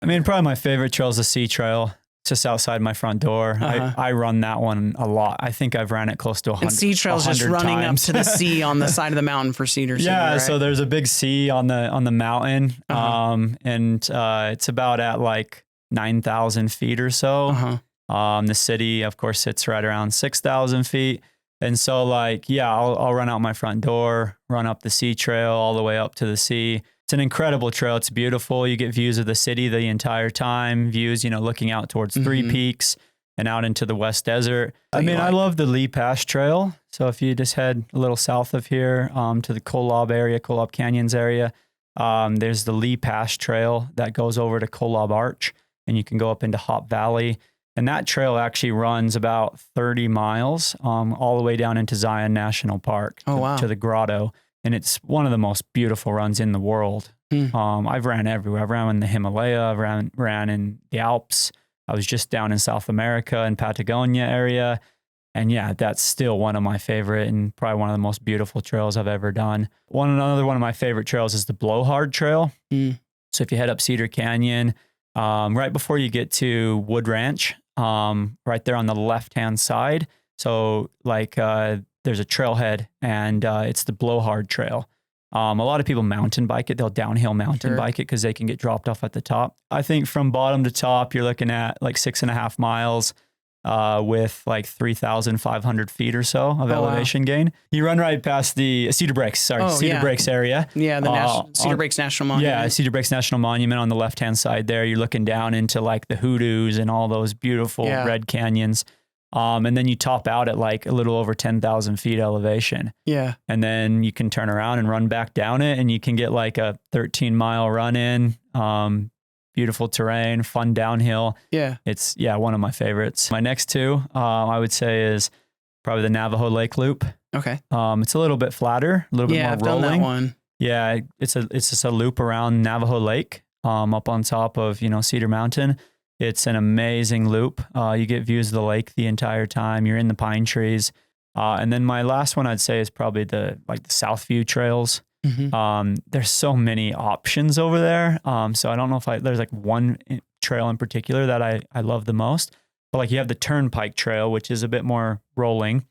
I mean, probably my favorite trail is the Sea Trail. It's just outside my front door. I run that one a lot. I think I've ran it close to 100 And Sea Trail's just running times. up to the sea on the side of the mountain for Cedar City, Yeah, right? so there's a big sea on the mountain, and it's about at like 9,000 feet or so. The city, of course, sits right around 6,000 feet. And so like, yeah, I'll run out my front door, run up the Sea Trail all the way up to the sea. It's an incredible trail. It's beautiful. You get views of the city the entire time, views, looking out towards Three Peaks and out into the West Desert. I mean, I love the Lee Pass Trail. So if you just head a little south of here to the Kolob Canyons area, there's the Lee Pass Trail that goes over to Kolob Arch, and you can go up into Hop Valley. And that trail actually runs about 30 miles all the way down into Zion National Park to the grotto. And it's one of the most beautiful runs in the world. I've ran everywhere. I've ran in the Himalaya. I've ran in the Alps. I was just down in South America in Patagonia area. And yeah, that's still one of my favorite and probably one of the most beautiful trails I've ever done. Another one of my favorite trails is the Blowhard Trail. So if you head up Cedar Canyon, right before you get to Wood Ranch, right there on the left-hand side. So like there's a trailhead, and it's the Blowhard Trail. A lot of people mountain bike it. They'll downhill mountain bike it because they can get dropped off at the top. I think from bottom to top, you're looking at like 6.5 miles with like 3,500 feet or so of elevation gain. You run right past the Cedar Breaks area. Yeah, the Cedar Breaks National Monument. Yeah, Cedar Breaks National Monument on the left-hand side there. You're looking down into like the Hoodoos and all those beautiful red canyons. And then you top out at like a little over 10,000 feet elevation. Yeah. And then you can turn around and run back down it, and you can get like a 13-mile run in. Beautiful terrain, fun downhill. Yeah. It's one of my favorites. My next two, I would say, is probably the Navajo Lake Loop. Okay. It's a little bit flatter, a little bit more rolling. Done that one. Yeah, it's just a loop around Navajo Lake, up on top of, Cedar Mountain. It's an amazing loop. You get views of the lake the entire time. You're in the pine trees. And then my last one I'd say is probably the Southview trails. There's so many options over there. So I don't know if there's like one trail in particular that I love the most, but like you have the Turnpike Trail, which is a bit more rolling,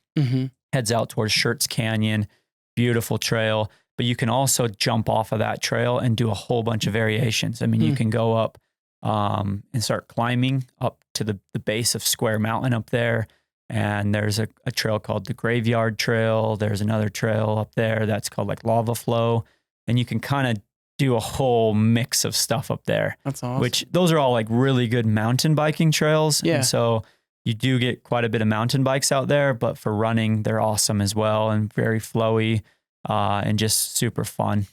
heads out towards Schertz Canyon, beautiful trail, but you can also jump off of that trail and do a whole bunch of variations. I mean, you can go up and start climbing up to the base of Square Mountain up there. And there's a trail called the Graveyard Trail. There's another trail up there that's called like Lava Flow. And you can kind of do a whole mix of stuff up there. That's awesome. Which those are all like really good mountain biking trails. Yeah. And so you do get quite a bit of mountain bikes out there, but for running, they're awesome as well and very flowy and just super fun.